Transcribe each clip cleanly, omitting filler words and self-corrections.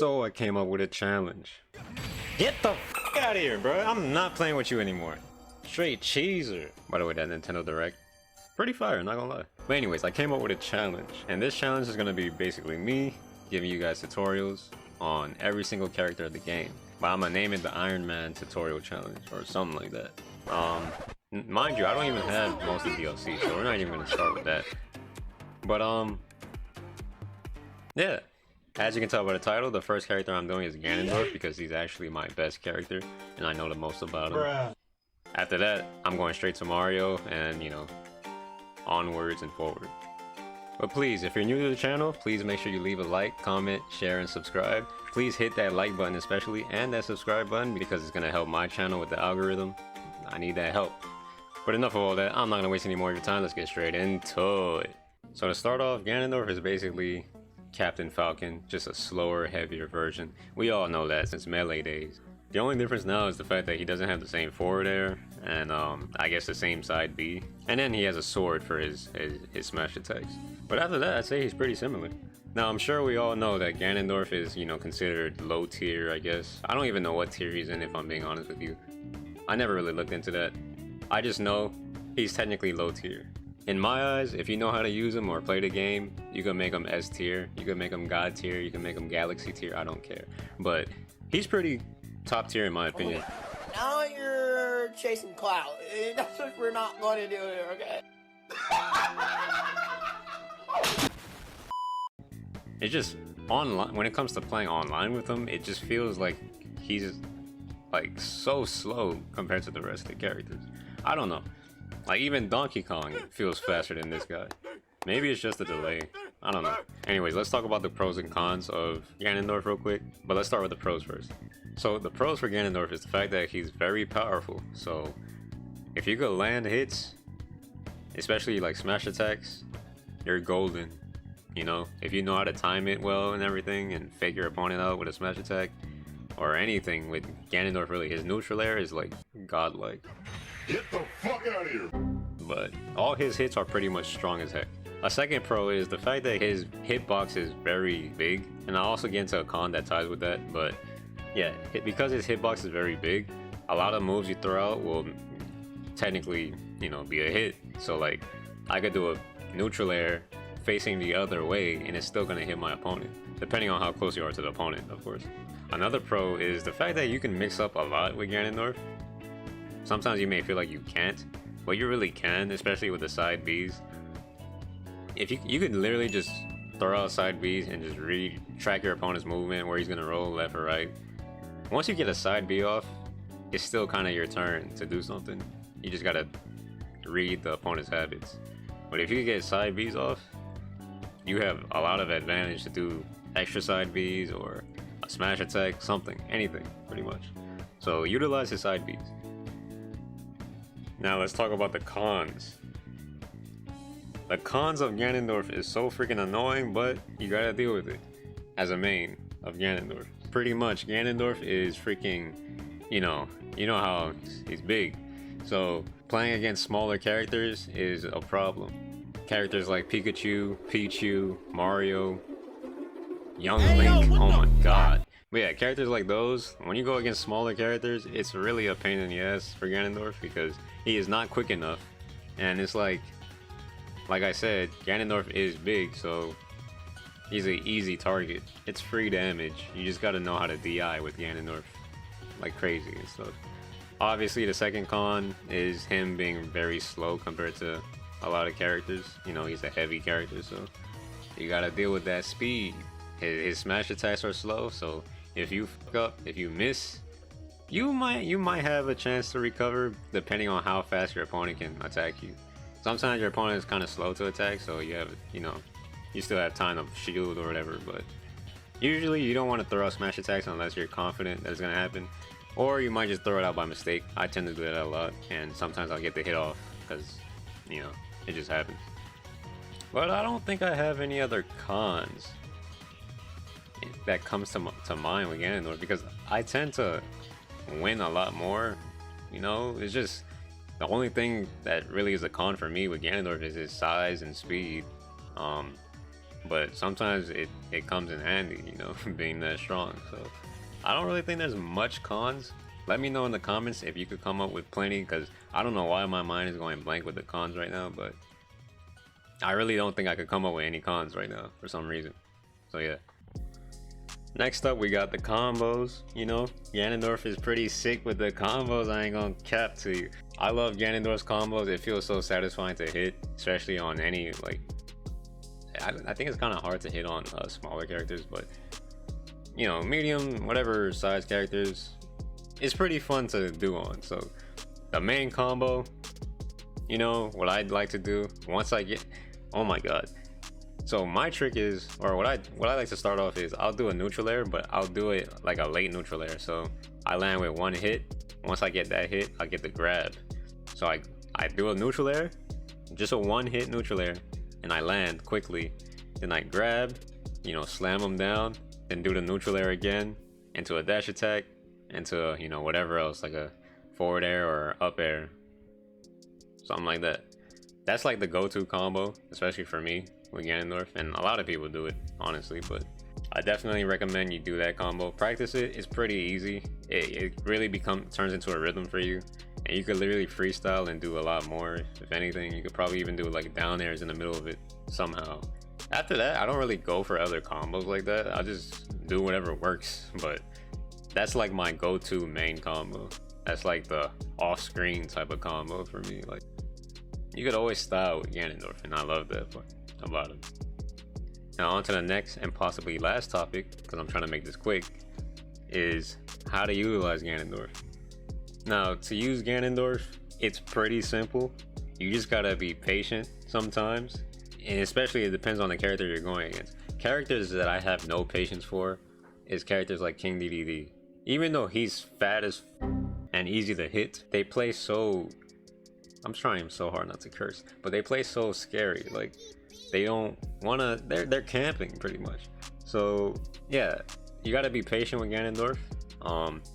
So I came up with a challenge. Get the f out of here, bro. I'm not playing with you anymore. Straight cheeser. By the way, that Nintendo Direct, pretty fire, not gonna lie. But anyways, I came up with a challenge. And this challenge is gonna be basically me giving you guys tutorials on every single character of the game. But I'm gonna name it the Iron Man tutorial challenge or something like that. Mind you, I don't even have most of the DLC, so we're not even gonna start with that. But yeah. As you can tell by the title, the first character I'm doing is Ganondorf because he's actually my best character and I know the most about him. After that, I'm going straight to Mario and, you know, onwards and forward. But please, if you're new to the channel, please make sure you leave a like, comment, share, and subscribe. Please hit that like button especially and that subscribe button because it's going to help my channel with the algorithm. I need that help. But enough of all that, I'm not going to waste any more of your time. Let's get straight into it. So to start off, Ganondorf is basically Captain Falcon, just a slower, heavier version. We all know that since Melee days. The only difference now is the fact that he doesn't have the same forward air and I guess the same side B. And then he has a sword for his smash attacks. But after that, I'd say he's pretty similar. Now, I'm sure we all know that Ganondorf is, you know, considered low tier, I guess. I don't even know what tier he's in, if I'm being honest with you. I never really looked into that. I just know he's technically low tier. In my eyes, if you know how to use him or play the game, you can make him S tier, you can make him God tier, you can make him Galaxy tier, I don't care. But he's pretty top tier in my opinion. Now you're chasing clout. That's what we're not going to do here, okay? It's just online, when it comes to playing online with him, it just feels like he's like so slow compared to the rest of the characters. I don't know. Like even Donkey Kong feels faster than this guy. Maybe it's just a delay. I don't know. Anyways, let's talk about the pros and cons of Ganondorf real quick. But let's start with the pros first. So the pros for Ganondorf is the fact that he's very powerful. So if you could land hits, especially like smash attacks, you're golden. You know, if you know how to time it well and everything and fake your opponent out with a smash attack or anything with Ganondorf, really, his neutral air is like godlike. Get the fuck out of here! But all his hits are pretty much strong as heck. A second pro is the fact that his hitbox is very big, and I'll also get into a con that ties with that, but yeah, because his hitbox is very big, a lot of moves you throw out will technically, you know, be a hit. So like, I could do a neutral air facing the other way and it's still gonna hit my opponent, depending on how close you are to the opponent, of course. Another pro is the fact that you can mix up a lot with Ganondorf. Sometimes you may feel like you can't, but you really can, especially with the side Bs. If you could literally just throw out side Bs and just track your opponent's movement, where he's gonna roll left or right. Once you get a side B off, it's still kind of your turn to do something. You just gotta read the opponent's habits. But if you get side Bs off, you have a lot of advantage to do extra side Bs or a smash attack, something, anything, pretty much. So utilize his side Bs. Now let's talk about the cons. The cons of Ganondorf is so freaking annoying, but you gotta deal with it as a main of Ganondorf. Pretty much Ganondorf is freaking, you know how he's big. So playing against smaller characters is a problem. Characters like Pikachu, Pichu, Mario, Young Link, oh my god. But yeah, characters like those, when you go against smaller characters, it's really a pain in the ass for Ganondorf because he is not quick enough. And it's like I said, Ganondorf is big, so he's an easy target. It's free damage. You just gotta know how to DI with Ganondorf like crazy and stuff. Obviously, the second con is him being very slow compared to a lot of characters. You know, he's a heavy character, so you gotta deal with that speed. His smash attacks are slow, so if you fuck up, if you miss, you might have a chance to recover depending on how fast your opponent can attack you. Sometimes your opponent is kind of slow to attack, so you have, you know, you still have time to shield or whatever, but usually you don't want to throw out smash attacks unless you're confident that it's gonna happen, or you might just throw it out by mistake. I tend to do that a lot, and sometimes I'll get the hit off because, you know, it just happens. But I don't think I have any other cons that comes to mind with Ganondorf because I tend to win a lot more. You know, it's just the only thing that really is a con for me with Ganondorf is his size and speed. but sometimes it comes in handy, you know, being that strong. So I don't really think there's much cons. Let me know in the comments if you could come up with plenty, because I don't know why my mind is going blank with the cons right now, but I really don't think I could come up with any cons right now for some reason. So yeah. Next up, we got the combos. You know, Ganondorf is pretty sick with the combos. I ain't gonna cap to you. I love Ganondorf's combos. It feels so satisfying to hit, especially on any, like, I think it's kind of hard to hit on smaller characters, but you know, medium, whatever size characters, it's pretty fun to do on. So the main combo, you know, what I'd like to do once I get, oh my god. So my trick is, or what I like to start off is, I'll do a neutral air, but I'll do it like a late neutral air. So I land with one hit. Once I get that hit, I get the grab. So I do a neutral air, just a one hit neutral air, and I land quickly. Then I grab, you know, slam them down, then do the neutral air again into a dash attack, into, you know, whatever else, like a forward air or up air, something like that. That's like the go-to combo, especially for me with Ganondorf, and a lot of people do it, honestly, but I definitely recommend you do that combo. Practice it. It's pretty easy. It really turns into a rhythm for you, and you could literally freestyle and do a lot more. If anything, you could probably even do like down airs in the middle of it somehow. After that, I don't really go for other combos like that. I just do whatever works, but that's like my go-to main combo. That's like the off-screen type of combo for me. Like, you could always style with Ganondorf, and I love that part about him. Now on to the next and possibly last topic, because I'm trying to make this quick, is how to utilize Ganondorf. Now, to use Ganondorf, it's pretty simple. You just gotta be patient sometimes, and especially it depends on the character you're going against. Characters that I have no patience for is characters like King DDD. Even though he's fat as and easy to hit, they play so, I'm trying so hard not to curse, but they play so scary. Like, they don't wanna, they're camping pretty much. So yeah, you gotta be patient with Ganondorf.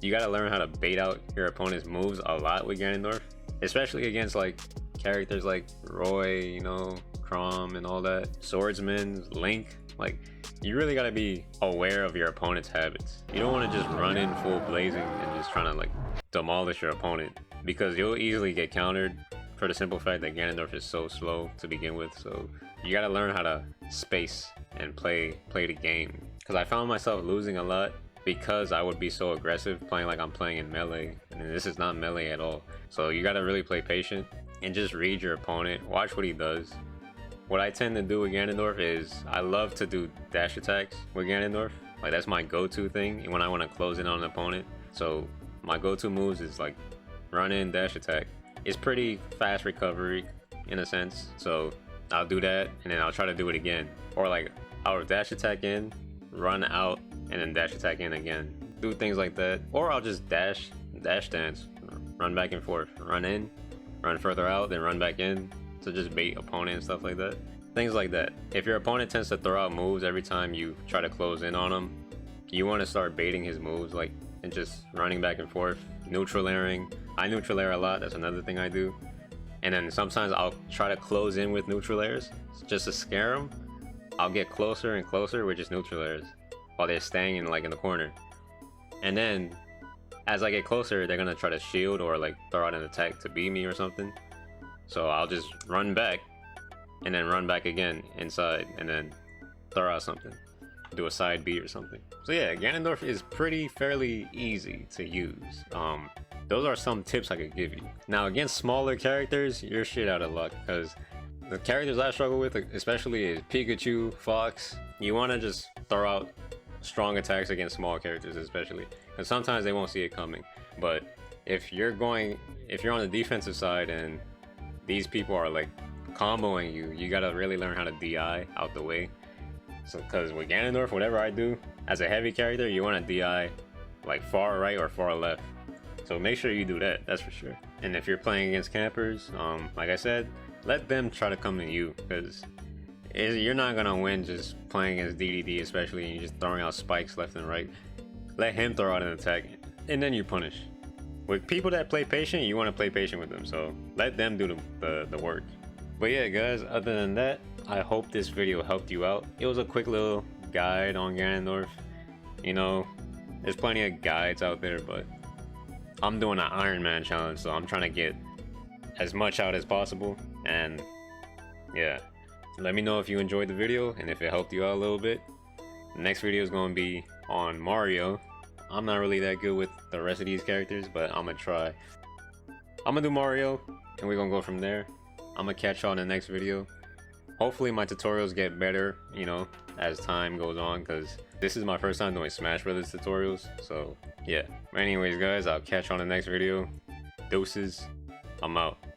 You gotta learn how to bait out your opponent's moves a lot with Ganondorf, especially against like characters like Roy, you know, Chrom and all that, Swordsman, Link. Like, you really gotta be aware of your opponent's habits. You don't want to just run in full blazing and just trying to like demolish your opponent, because you'll easily get countered for the simple fact that Ganondorf is so slow to begin with. So you gotta learn how to space and play the game. Because I found myself losing a lot because I would be so aggressive playing like I'm playing in melee, and this is not melee at all. So you gotta really play patient and just read your opponent, watch what he does. What I tend to do with Ganondorf is I love to do dash attacks with Ganondorf. Like, that's my go-to thing when I want to close in on an opponent. So my go-to moves is like run in, dash attack. It's pretty fast recovery in a sense, so I'll do that and then I'll try to do it again. Or like I'll dash attack in, run out, and then dash attack in again. Do things like that. Or I'll just dash dance, run back and forth, run in, run further out, then run back in to just bait opponent and stuff like that. Things like that. If your opponent tends to throw out moves every time you try to close in on him, you want to start baiting his moves, like, and just running back and forth, neutral airing. I neutral air a lot, that's another thing I do. And then sometimes I'll try to close in with neutral airs just to scare them. I'll get closer and closer with just neutral airs while they're staying in the corner. And then as I get closer, they're gonna try to shield or like throw out an attack to beat me or something. So I'll just run back and then run back again inside and then throw out something, do a side B or something. So yeah, Ganondorf is fairly easy to use. Those are some tips I could give you. Now against smaller characters, you're shit out of luck, because the characters I struggle with especially is Pikachu, Fox. You want to just throw out strong attacks against small characters, especially, because sometimes they won't see it coming. But if you're on the defensive side and these people are like comboing you, you gotta really learn how to DI out the way. So, because with Ganondorf, whatever I do as a heavy character, you want to DI like far right or far left. So make sure you do that, that's for sure. And if you're playing against campers, like I said, let them try to come to you, because you're not gonna win just playing against DDD, especially, and you're just throwing out spikes left and right. Let him throw out an attack, and then you punish. With people that play patient, you want to play patient with them, so let them do the work. But yeah, guys, other than that, I hope this video helped you out. It was a quick little guide on Ganondorf. You know, there's plenty of guides out there, but I'm doing an Iron Man challenge, so I'm trying to get as much out as possible. And yeah, let me know if you enjoyed the video and if it helped you out a little bit. The next video is going to be on Mario. I'm not really that good with the rest of these characters, but I'm gonna try. I'm gonna do Mario and we're gonna go from there. I'm gonna catch y'all in the next video. Hopefully my tutorials get better, you know, as time goes on, because this is my first time doing Smash Brothers tutorials. So yeah, anyways guys, I'll catch you on the next video. Doses, I'm out.